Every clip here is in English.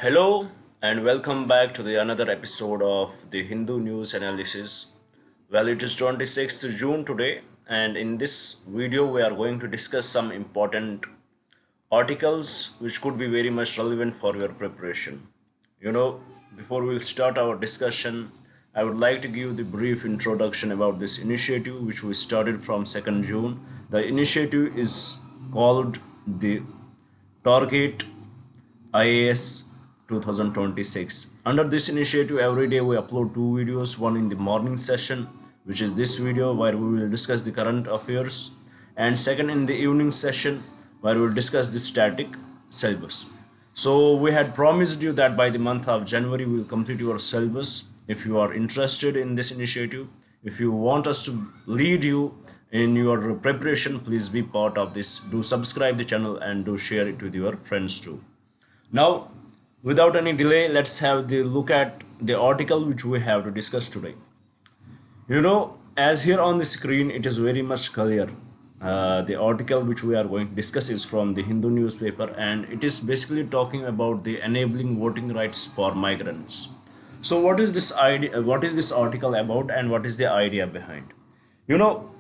Hello and welcome back to the another episode of the Hindu News Analysis. Well, it is 26th June today, and in this video, we are going to discuss some important articles which could be very much relevant for your preparation. Before we'll start our discussion, I would like to give the brief introduction about this initiative which we started from 2nd June. The initiative is called the Target IAS 2026. Under this initiative, every day we upload two videos, one in the morning session, which is this video where we will discuss the current affairs, and second in the evening session where we will discuss the static syllabus. So we had promised you that by the month of January we will complete your syllabus. If you are interested in this initiative, if you want us to lead you in your preparation, please be part of this. Do subscribe the channel and do share it with your friends too. Now, without any delay, let's have the look at the article which we have to discuss today. As here on the screen, it is very much clear. The article which we are going to discuss is from the Hindu newspaper, and it is basically talking about the enabling voting rights for migrants. So, what is this idea? What is this article about, and what is the idea behind? You know,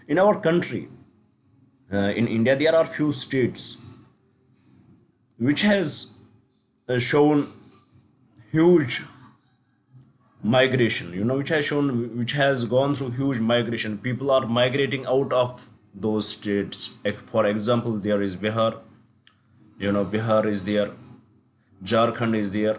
in our country, in India, there are few states which has shown huge migration, which has gone through huge migration. People are migrating out of those states. For example, there is Bihar. Bihar is there, Jharkhand is there,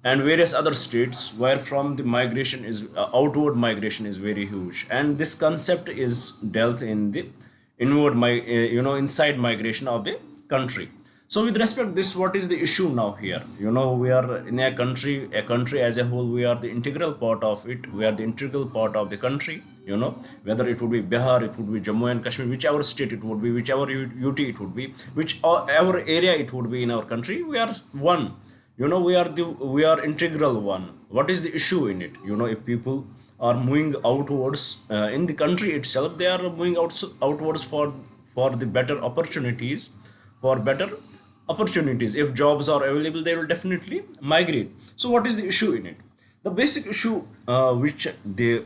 and various other states where from the migration is outward migration is very huge, and this concept is dealt in the inside migration of the country. So with respect to this, what is the issue now here? We are in a country as a whole. We are the integral part of it. We are the integral part of the country. Whether it would be Bihar, it would be Jammu and Kashmir, whichever state it would be, whichever UT it would be, whichever area it would be in our country, we are one. We are integral one. What is the issue in it? If people are moving outwards in the country itself, they are moving outwards for the better opportunities, for better opportunities. If jobs are available, they will definitely migrate. So what is the issue in it? The basic issue which the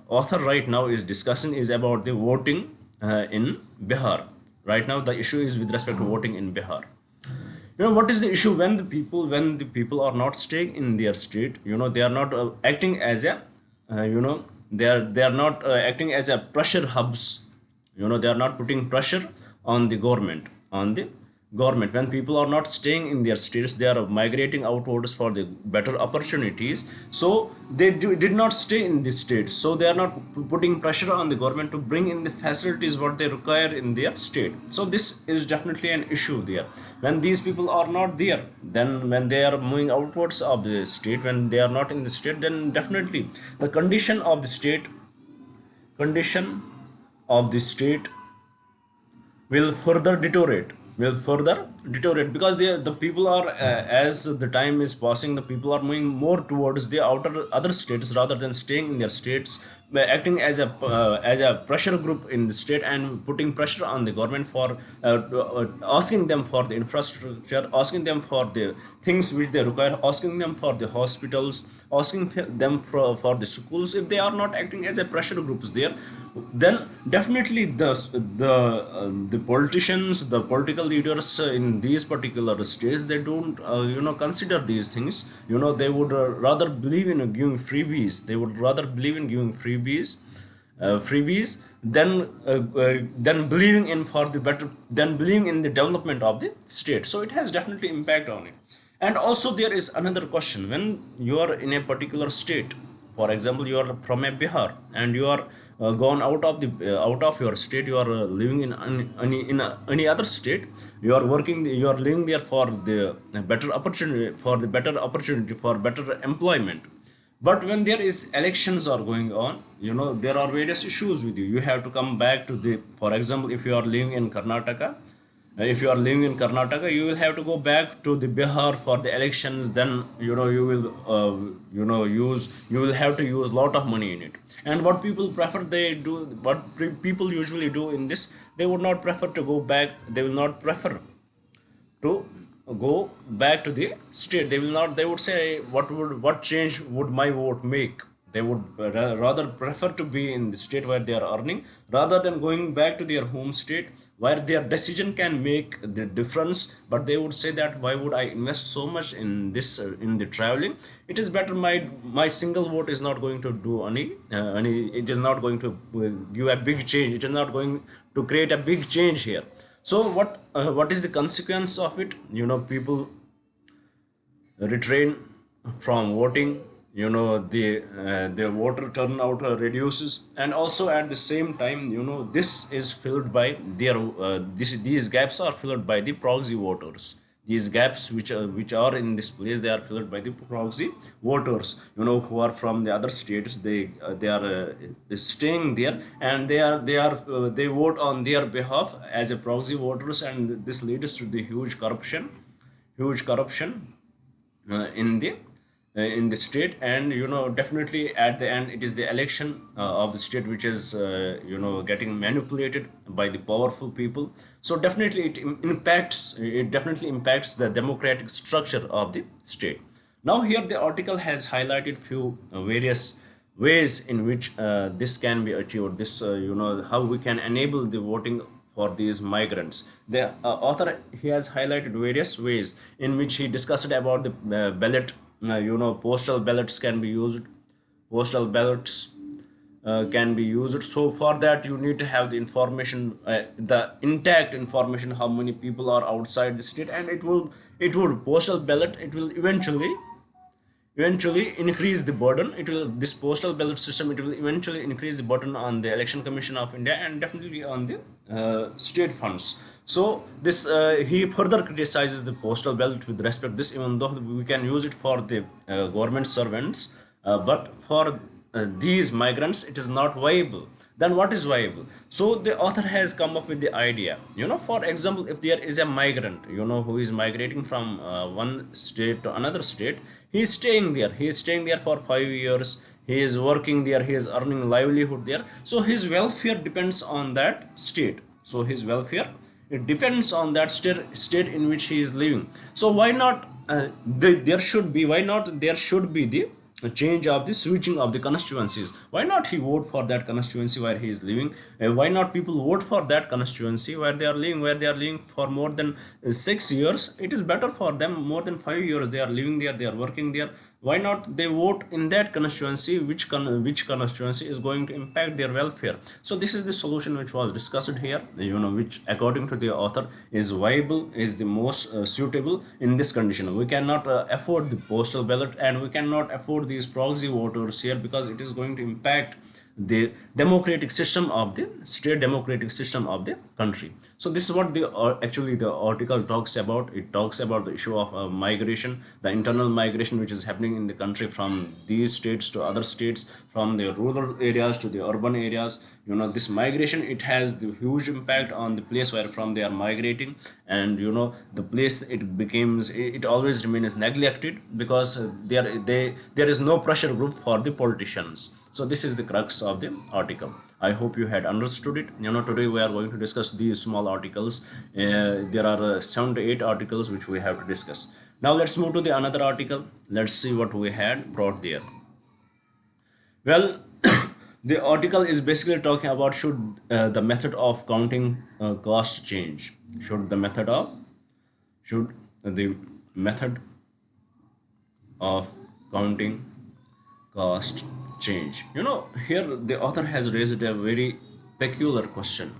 author right now is discussing is about the voting in Bihar. Right now the issue is with respect to voting in Bihar. What is the issue when the people are not staying in their state? They are not acting as a they are not acting as a pressure hubs. They are not putting pressure on the government. When people are not staying in their states, they are migrating outwards for the better opportunities. So they did not stay in the states, so they are not putting pressure on the government to bring in the facilities what they require in their state. So this is definitely an issue there. When these people are not there, then when they are moving outwards of the state, when they are not in the state, then definitely the condition of the state will further deteriorate because the people are as the time is passing, the people are moving more towards the other states rather than staying in their states, by acting as a pressure group in the state and putting pressure on the government for asking them for the infrastructure, asking them for the things which they require, asking them for the hospitals, asking them for the schools. If they are not acting as a pressure groups there, then definitely the politicians, the political leaders in these particular states, they don't consider these things. They would rather believe in giving freebies. They would rather believe in giving freebies than believing in for the better, than believing in the development of the state. So it has definitely impact on it. And also there is another question: when you are in a particular state, for example, you are from a Bihar and you are gone out of your state, you are living in any other state, you are working, you are living there for the better opportunity, for better employment. But when there is elections are going on, there are various issues with you. You have to come back to the, for example, if you are living in Karnataka, you will have to go back to the Bihar for the elections. Then you will you will have to use lot of money in it. And what people prefer, people usually do in this, they would not prefer to go back. They will not prefer to go back to the state. They will not, they would say, what change would my vote make? They would rather prefer to be in the state where they are earning, rather than going back to their home state where their decision can make the difference. But they would say that, why would I invest so much in this, in the traveling? It is better, my single vote is not going to do any, it is not going to give a big change, it is not going to create a big change here. So what is the consequence of it? People retrain from voting. The voter turnout reduces, and also at the same time, this is filled by these gaps are filled by the proxy voters. These gaps which are in this place, they are filled by the proxy voters, who are from the other states. They are staying there, and they vote on their behalf as a proxy voters, and this leads to the huge corruption in the state. And definitely at the end, it is the election of the state which is getting manipulated by the powerful people. So definitely it definitely impacts the democratic structure of the state. Now here the article has highlighted few various ways in which this can be achieved. This how we can enable the voting for these migrants. The author, he has highlighted various ways in which he discussed about the ballot. Postal ballots can be used. Postal ballots can be used. So for that, you need to have the information, the intact information, how many people are outside the state, and it would postal ballot. It will eventually increase the burden. It will, this postal ballot system, it will eventually increase the burden on the Election Commission of India, and definitely on the state funds. So this, he further criticizes the postal ballot with respect to this, even though we can use it for the government servants, but for these migrants it is not viable. Then what is viable? So the author has come up with the idea. For example, if there is a migrant, who is migrating from one state to another state, he is staying there for 5 years, he is working there, he is earning livelihood there. So his welfare depends on that state. So his welfare, it depends on that state in which he is living. So why not, there should be the change of the switching of the constituencies. Why not he vote for that constituency where he is living? Why not people vote for that constituency where they are living for more than 6 years? It is better for them. More than 5 years they are living there, they are working there. Why not they vote in that constituency, which constituency is going to impact their welfare? So this is the solution which was discussed here, which according to the author is viable, is the most suitable in this condition. We cannot afford the postal ballot, and we cannot afford these proxy voters here, because it is going to impact the democratic system of the state, democratic system of the country. So this is what actually the article talks about. It talks about the issue of migration, the internal migration which is happening in the country from these states to other states, from the rural areas to the urban areas. This migration, it has the huge impact on the place where from they are migrating, and the place, it always remains neglected, because there is no pressure group for the politicians. So this is the crux of the article. I hope you had understood it. Today we are going to discuss these small articles. There are 7 to 8 articles which we have to discuss. Now let's move to the another article. Let's see what we had brought there. Well, the article is basically talking about, should the method of counting cost change? Should the method of counting cost change? Here the author has raised a very peculiar question,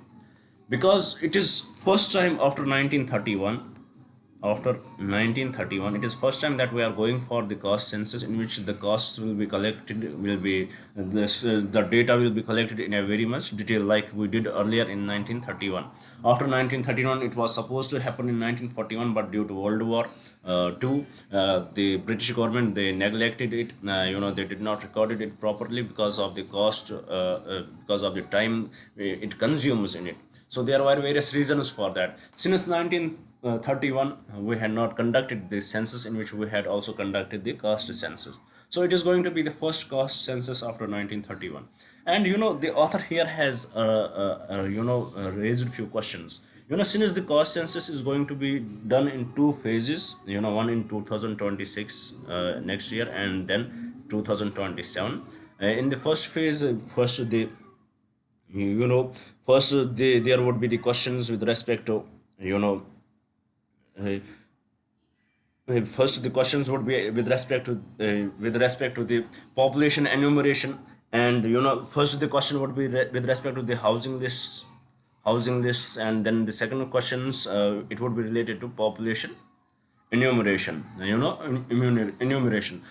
because it is first time after 1931. It is first time that we are going for the cost census, in which the costs will be collected, the data will be collected in a very much detail, like we did earlier in 1931. After 1931, it was supposed to happen in 1941, but due to World War II, the British government, they neglected it. They did not record it properly because of the cost, because of the time it consumes in it. So there were various reasons for that. Since 1931, we had not conducted the census, in which we had also conducted the cost census. So it is going to be the first cost census after 1931. And the author here has raised a few questions. Since the cost census is going to be done in two phases, one in 2026 next year, and then 2027. In the first phase, first the you know first there would be the questions with respect to you know uh, first the questions would be with respect to the population enumeration, and first the question would be with respect to the housing lists, and then the second questions, it would be related to population enumeration.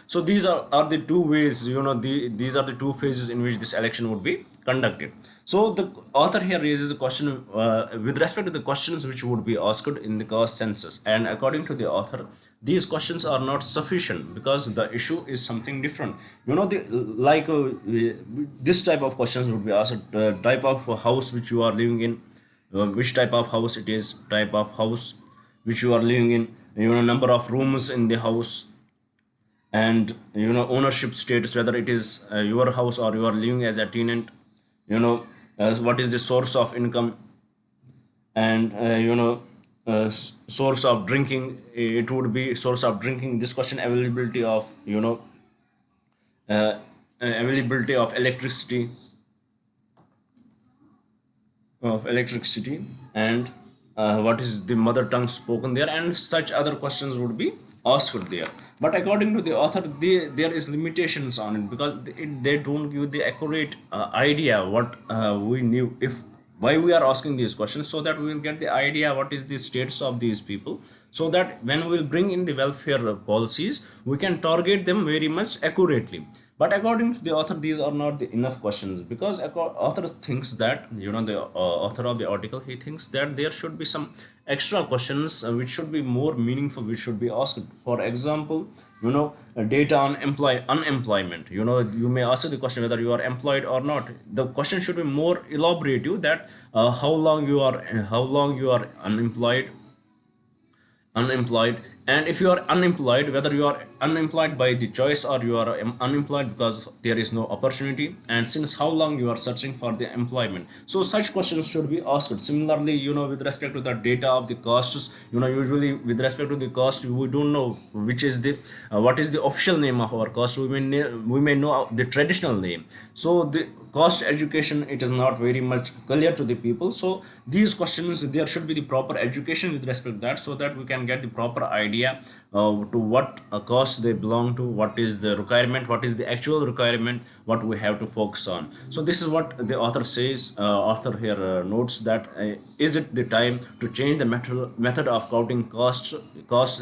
So these are the two ways, these are the two phases in which this election would be conducted. So the author here raises a question with respect to the questions which would be asked in the caste census, and according to the author, these questions are not sufficient because the issue is something different. This type of questions would be asked: type of house which you are living in, which type of house it is, type of house which you are living in, number of rooms in the house, and ownership status, whether it is your house or you are living as a tenant, what is the source of income, and source of drinking. It would be source of drinking. This question: uh, availability of electricity, and what is the mother tongue spoken there, and such other questions would be asked there. But according to the author, there is limitations on it, because they don't give the accurate idea what we knew, if why we are asking these questions, so that we will get the idea what is the status of these people, so that when we will bring in the welfare policies, we can target them very much accurately. But according to the author, these are not the enough questions, because author thinks that, the author of the article, he thinks that there should be some extra questions which should be more meaningful, which should be asked. For example, data on unemployment. You may ask the question whether you are employed or not. The question should be more elaborative, that how long you are unemployed, and if you are unemployed, whether you are unemployed by the choice or you are unemployed because there is no opportunity, and since how long you are searching for the employment. So such questions should be asked. Similarly, with respect to the data of the costs, usually with respect to the cost, we don't know which is the what is the official name of our cost. We may know the traditional name. So the cost education, it is not very much clear to the people. So these questions, there should be the proper education with respect to that, so that we can get the proper idea to what cost they belong to, what is the requirement, what is the actual requirement, what we have to focus on. So this is what the author says. Author here notes that is it the time to change the method of counting costs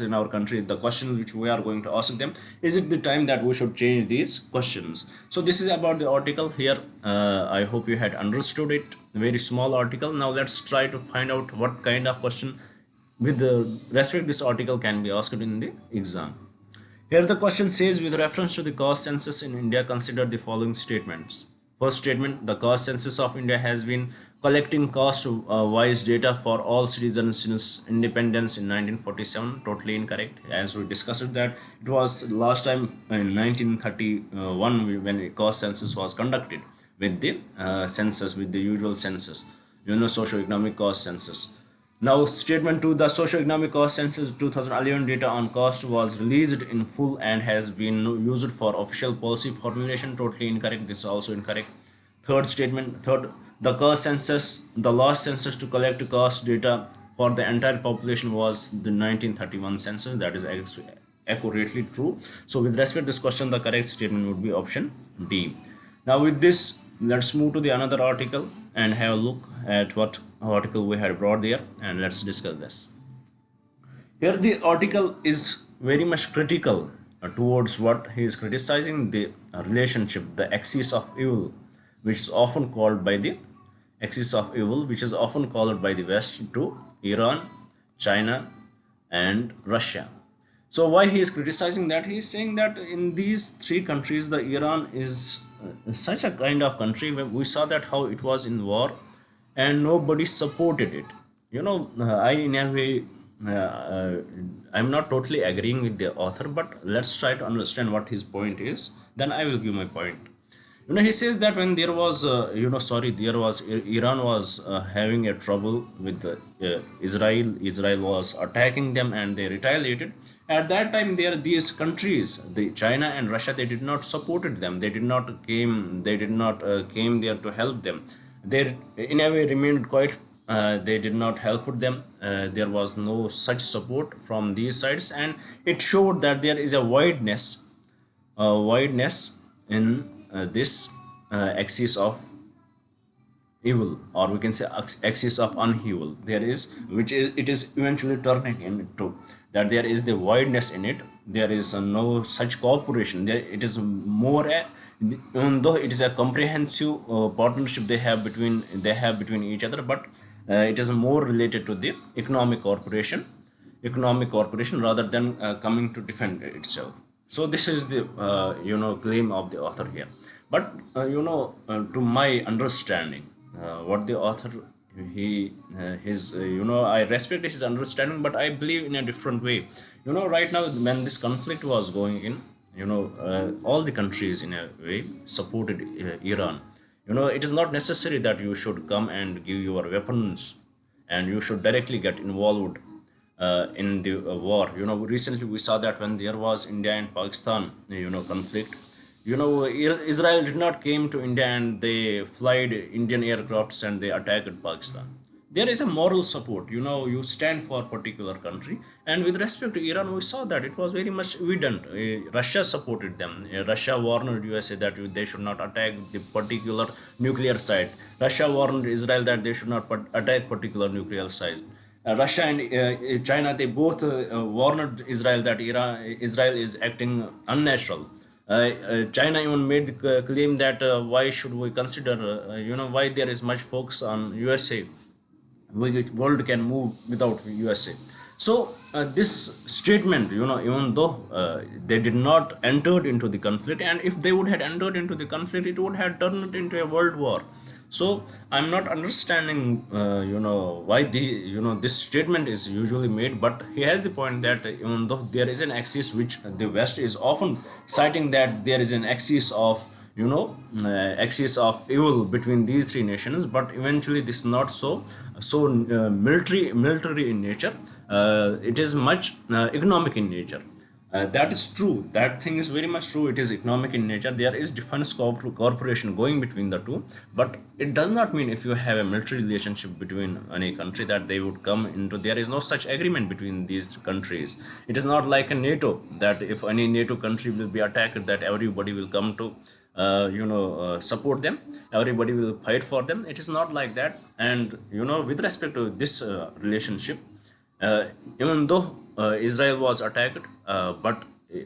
in our country? The questions which we are going to ask them, is it the time that we should change these questions? So this is about the article here. I hope you had understood it. Very small article. Now let's try to find out what kind of question with respect to this article can be asked in the exam. Here the question says, with reference to the caste census in India, consider the following statements. First statement: the caste census of India has been collecting caste-wise data for all citizens since independence in 1947. Totally incorrect. As we discussed that, it was last time in 1931 when the caste census was conducted with the census, with the usual census, socio-economic caste census. Now, statement 2: the socio-economic cost census 2011 data on cost was released in full and has been used for official policy formulation. Totally incorrect. This is also incorrect. Third statement: the cost census, the last census to collect cost data for the entire population was the 1931 census. That is accurately true. So, with respect to this question, the correct statement would be option D. Now, with this, let's move to the another article and have a look at what article we had brought there, and let's discuss this. Here the article is very much critical towards what he is criticizing: the relationship, the axis of evil, which is often called by the axis of evil, which is often called by the West to Iran, China, and Russia. So why he is criticizing that? He is saying that in these three countries, the Iran is such a kind of country where we saw that how it was in war, and nobody supported it. I in a way, I'm not totally agreeing with the author, but let's try to understand what his point is. Then I will give my point. He says that when there was, there was Iran was having a trouble with Israel. Israel was attacking them, and they retaliated. At that time, there these countries, the China and Russia, they did not supported them. They did not came. They did not came there to help them. They, in a way, remained quite. They did not help them. There was no such support from these sides, and it showed that there is a wideness in this axis of evil, or we can say axis of upheaval. There is, which is, it is eventually turning into that there is the wideness in it. There is no such cooperation there. It is more a, even though it is a comprehensive partnership they have between each other, but it is more related to the economic cooperation rather than coming to defend itself. So this is the claim of the author here. But to my understanding, what the author, he his I respect his understanding, but I believe in a different way. Right now, when this conflict was going in, all the countries in a way supported Iran. It is not necessary that you should come and give your weapons and you should directly get involved in the war. Recently we saw that when there was India and Pakistan, conflict. Israel did not came to India and they flied Indian aircrafts and they attacked Pakistan. There is a moral support. You stand for particular country, and with respect to Iran, we saw that it was very much evident. Russia supported them. Russia warned USA that they should not attack the particular nuclear site. Russia warned Israel that they should not attack particular nuclear site. Russia and China, they both warned Israel that Israel is acting unnatural. China even made the claim that why should we consider, why there is much focus on USA. World can move without USA. So this statement, even though they did not entered into the conflict, and if they would have entered into the conflict, it would have turned into a world war. So I'm not understanding, why this statement is usually made. But he has the point that even though there is an axis which the West is often citing, that there is an axis of axis of evil between these three nations, but eventually this is not so military in nature. It is much economic in nature. That is true. That thing is very much true. It is economic in nature. There is defense corporation going between the two, but it does not mean if you have a military relationship between any country that they would come into. There is no such agreement between these countries. It is not like a NATO, that if any NATO country will be attacked, that everybody will come to support them. Everybody will fight for them. It is not like that. And with respect to this relationship, even though Israel was attacked, but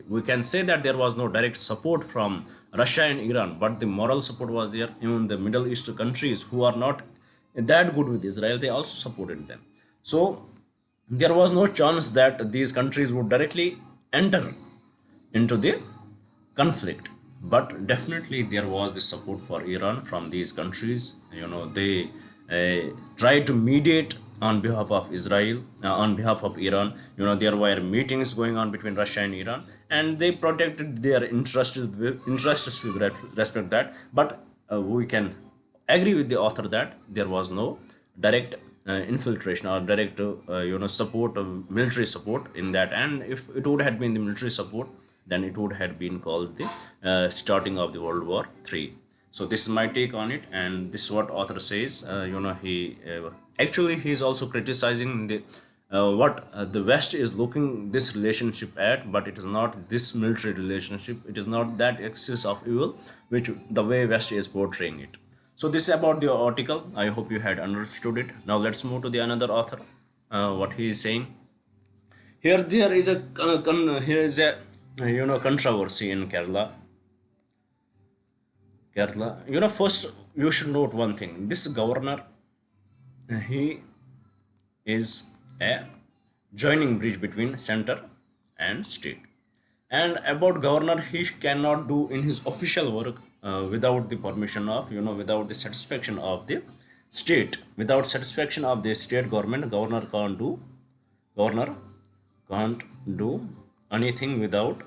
we can say that there was no direct support from Russia and Iran, but the moral support was there. Even the Middle East countries who are not that good with Israel, they also supported them. So there was no chance that these countries would directly enter into the conflict. But definitely there was the support for Iran from these countries. They tried to mediate on behalf of Israel, on behalf of Iran. There were meetings going on between Russia and Iran, and they protected their interests with respect that. But we can agree with the author that there was no direct infiltration or direct support of military support in that. And if it would have been the military support, then it would have been called the starting of the World War III. So this is my take on it, and this is what author says. He actually he is also criticizing the what the West is looking this relationship at, but it is not this military relationship. It is not that axis of evil, which the way West is portraying it. So this is about the article. I hope you had understood it. Now let's move to the another author. What he is saying here, there is a here is a controversy in Kerala. First you should note one thing. This governor, he is a joining bridge between center and state. And about governor, he cannot do in his official work without the permission of, without the satisfaction of the state. Without satisfaction of the state government, governor can't do anything without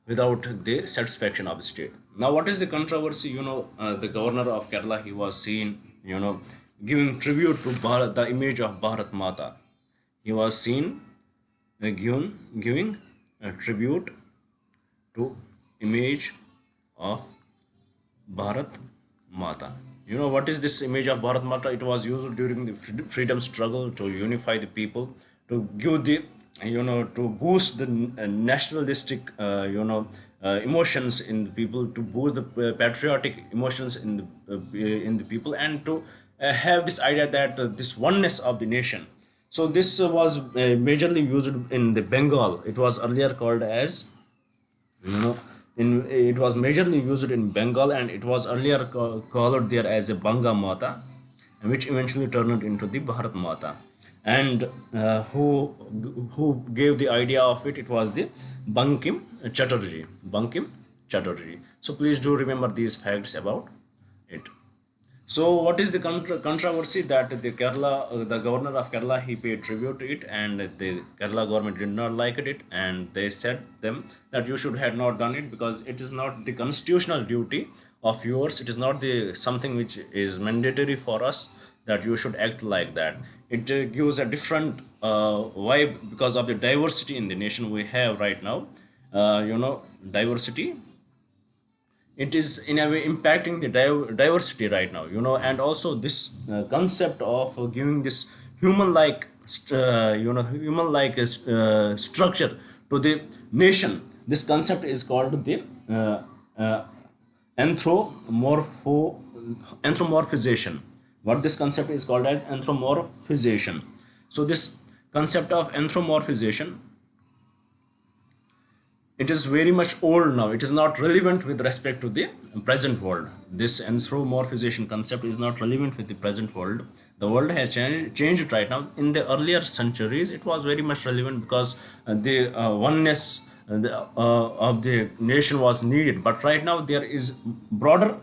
without the satisfaction of the state. Now, what is the controversy? The governor of Kerala, he was seen, giving tribute to Bharat, the image of Bharat Mata. He was seen giving a tribute to image of Bharat Mata. You know what is this image of Bharat Mata? It was used during the freedom struggle to unify the people, to give the, to boost the nationalistic, emotions in the people, to boost the patriotic emotions in the people, and to have this idea that this oneness of the nation. So this was majorly used in the Bengal. It was earlier called as, you know it was majorly used in Bengal, and it was earlier called there as a Banga Mata, which eventually turned into the Bharat Mata. And who gave the idea of it? It was the Bankim Chatterjee. So please do remember these facts about it. So, what is the controversy? That the the governor of Kerala, he paid tribute to it, and the Kerala government did not like it, and they said them that you should have not done it because it is not the constitutional duty of yours. It is not the something which is mandatory for us that you should act like that. It gives a different vibe because of the diversity in the nation we have right now. Diversity, it is in a way impacting the diversity right now, and also this concept of giving this human like structure to the nation. This concept is called the uh, uh, anthropomorpho anthropomorphization. What this concept is called as anthropomorphization. So this concept of anthropomorphization, it is very much old now. It is not relevant with respect to the present world. This anthropomorphization concept is not relevant with the present world. The world has changed right now. In the earlier centuries, it was very much relevant because the oneness of the nation was needed. But right now there is broader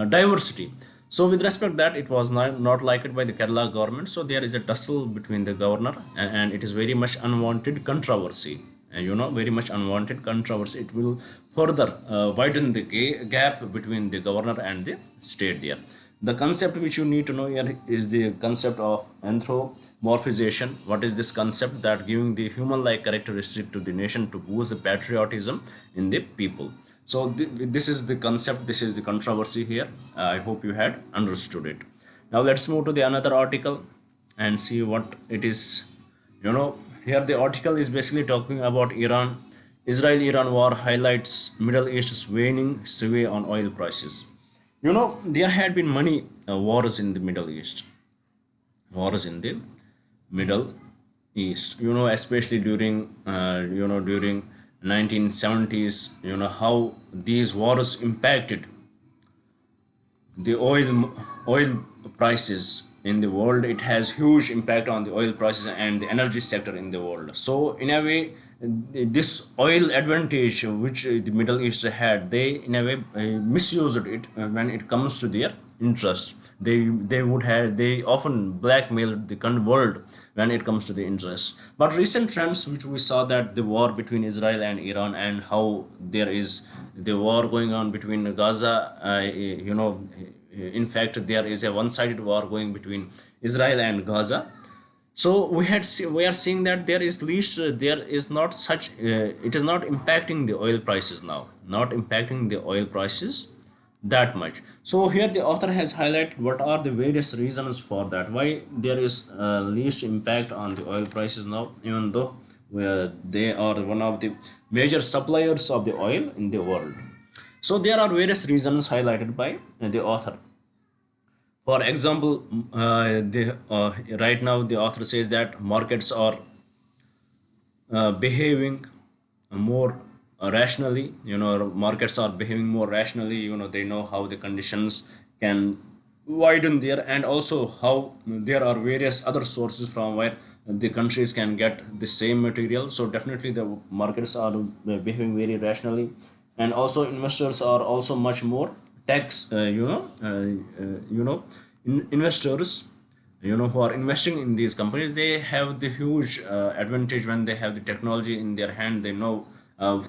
diversity. So with respect that, it was not liked by the Kerala government. So there is a tussle between the governor, and it is very much unwanted controversy. Very much unwanted controversy. It will further widen the gap between the governor and the state there. The concept which you need to know here is the concept of anthropomorphization. What is this concept? That giving the human like characteristic to the nation to boost the patriotism in the people. So this is the concept, this is the controversy here. I hope you had understood it. Now let's move to the another article and see what it is. Here the article is basically talking about Iran. Israel-Iran war highlights Middle East's waning sway on oil prices. There had been many wars in the Middle East. Wars in the Middle East. Especially during during 1970s. How these wars impacted the oil prices in the world. It has huge impact on the oil prices and the energy sector in the world. So in a way, this oil advantage which the Middle East had, they in a way misused it when it comes to their interest. They often blackmailed the world when it comes to the interest. But recent trends which we saw, that the war between Israel and Iran, and how there is the war going on between Gaza, in fact there is a one-sided war going between Israel and Gaza. So we are seeing that there is least there is not such it is not impacting the oil prices now, not impacting the oil prices that much. So here the author has highlighted what are the various reasons for that, why there is least impact on the oil prices now, even though they are one of the major suppliers of the oil in the world. So there are various reasons highlighted by the author. For example, right now the author says that markets are behaving more rationally. Markets are behaving more rationally. They know how the conditions can widen there, and also how there are various other sources from where the countries can get the same material. So definitely the markets are behaving very rationally, and also investors are also much more tax investors who are investing in these companies, they have the huge advantage when they have the technology in their hand. They know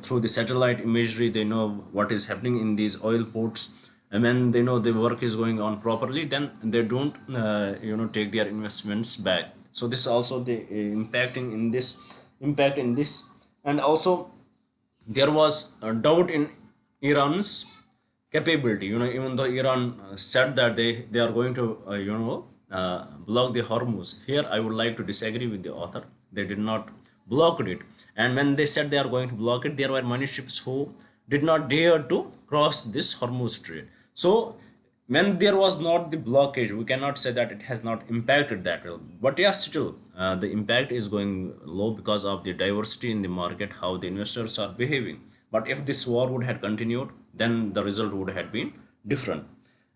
through the satellite imagery they know what is happening in these oil ports, and when they know the work is going on properly, then they don't take their investments back. So this is also the impacting in this impact in this. And also there was a doubt in Iran's capability. Even though Iran said that they are going to block the Hormuz. Here I would like to disagree with the author. They did not block it, and when they said they are going to block it, there were many ships who did not dare to cross this Hormuz Strait. So when there was not the blockage, we cannot say that it has not impacted that well. But yeah, still the impact is going low because of the diversity in the market, how the investors are behaving. But if this war would have continued, then the result would have been different.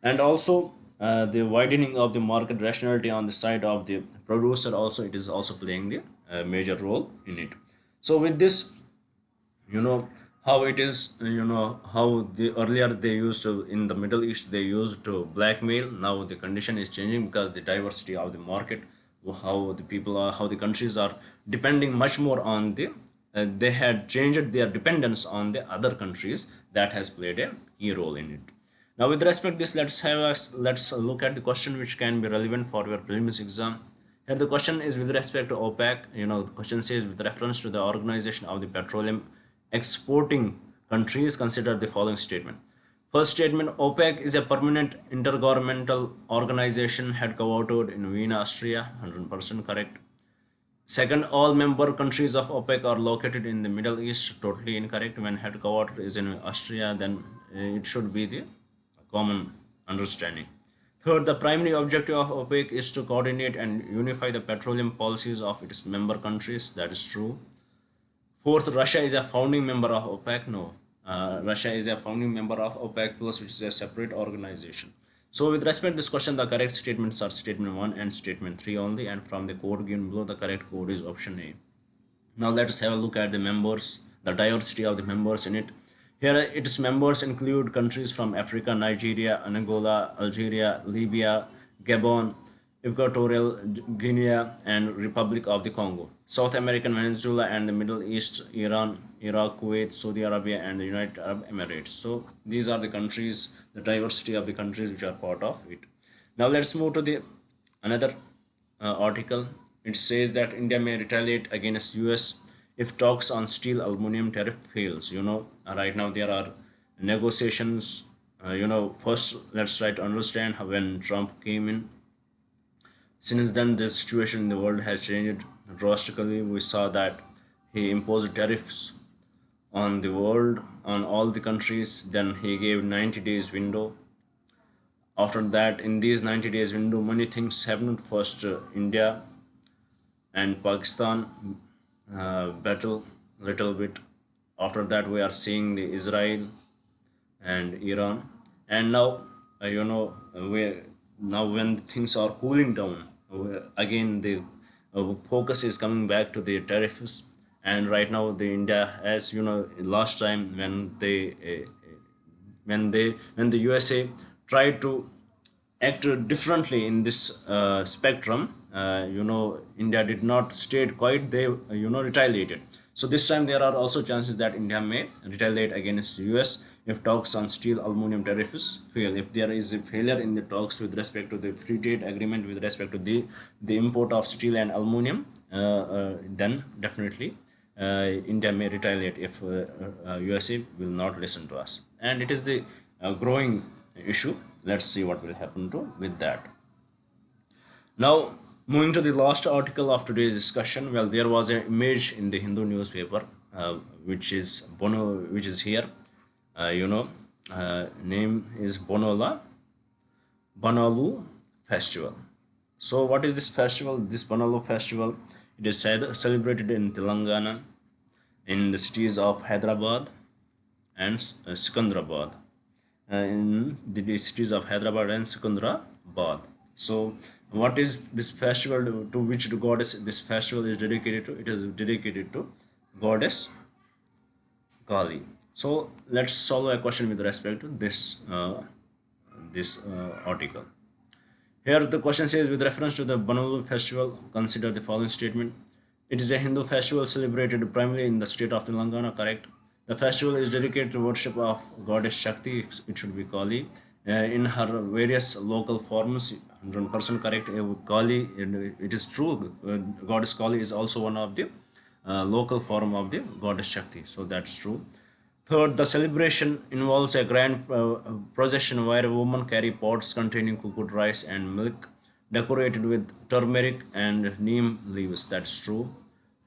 And also the widening of the market rationality on the side of the producer, also it is also playing the major role in it. So with this, how it is, how the earlier they used to, in the Middle East they used to blackmail. Now the condition is changing because the diversity of the market, how the people are, how the countries are depending much more on the they had changed their dependence on the other countries. That has played a key role in it. Now with respect to this, let's look at the question which can be relevant for your prelims exam. Here the question is with respect to OPEC. The question says with reference to the organization of the petroleum exporting countries, consider the following statement. First statement: OPEC is a permanent intergovernmental organization headquartered in Vienna, Austria. 100% correct. Second, all member countries of OPEC are located in the Middle East. Totally incorrect. When headquarters is in Austria, then it should be the common understanding. Third, the primary objective of OPEC is to coordinate and unify the petroleum policies of its member countries. That is true. Fourth, Russia is a founding member of OPEC. No, Russia is a founding member of OPEC Plus, which is a separate organization. So with respect to this question, the correct statements are statement 1 and statement 3 only, and from the code given below, the correct code is option A. Now let us have a look at the members, the diversity of the members in it. Here its members include countries from Africa, Nigeria, Angola, Algeria, Libya, Gabon, Equatorial Guinea, and Republic of the Congo. South American, Venezuela, and the Middle East, Iran, Iraq, Kuwait, Saudi Arabia, and the United Arab Emirates. So these are the countries, the diversity of the countries which are part of it. Now let's move to the another article. It says that India may retaliate against US if talks on steel aluminum tariff fails. Right now there are negotiations. First let's try to understand how when Trump came in. Since then, the situation in the world has changed drastically. We saw that he imposed tariffs on the world, on all the countries. Then he gave 90 days window. After that, in these 90 days window, many things happened. First, India and Pakistan battle little bit. After that, we are seeing the Israel and Iran, and now we now when things are cooling down, again the focus is coming back to the tariffs. And right now the India, as last time when when the USA tried to act differently in this spectrum, India did not stayed quiet. They retaliated. So this time there are also chances that India may retaliate against US if talks on steel aluminum tariffs fail. If there is a failure in the talks with respect to the free trade agreement with respect to the import of steel and aluminum, then definitely India may retaliate if USA will not listen to us. And it is the growing issue. Let's see what will happen to with that. Now, moving to the last article of today's discussion, well, there was an image in the Hindu newspaper, which is which is here. Name is Bonalu Festival. So, what is this festival? This Bonalu Festival, it is celebrated in Telangana, in the cities of Hyderabad and Sikandrabad. In the cities of Hyderabad and Sikandrabad. So, what is this festival to which goddess this festival is dedicated to? It is dedicated to goddess Kali. So, let's solve a question with respect to this article. Here, the question says, with reference to the Bonalu festival, consider the following statement. It is a Hindu festival celebrated primarily in the state of Telangana. Correct. The festival is dedicated to worship of goddess Shakti. It should be Kali. In her various local forms, 100% correct. Kali, it is true. Goddess Kali is also one of the local form of the goddess Shakti. So that's true. Third, the celebration involves a grand procession where women carry pots containing cooked rice and milk, decorated with turmeric and neem leaves. That's true.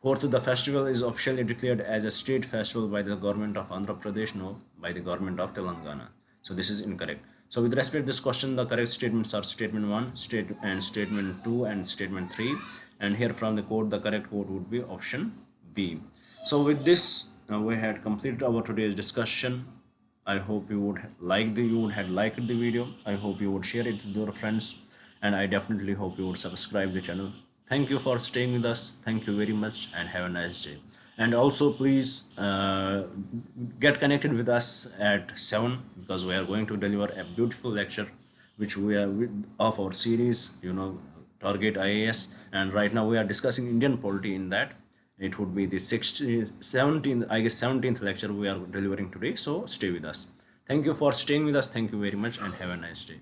Fourth, the festival is officially declared as a state festival by the government of Andhra Pradesh, no, by the government of Telangana. So this is incorrect. So with respect to this question, the correct statements are statement 1, statement 2 and statement 3. And here from the code, the correct code would be option B. So with this, we had completed our today's discussion. I hope you would have liked the video. I hope you would share it with your friends, and I definitely hope you would subscribe the channel. Thank you for staying with us. Thank you very much, and have a nice day. And also, please get connected with us at 7, because we are going to deliver a beautiful lecture, which we are of our series, Target IAS, and right now we are discussing Indian polity in that. It would be the 17th, I guess 17th lecture we are delivering today. So stay with us. Thank you for staying with us. Thank you very much, and have a nice day.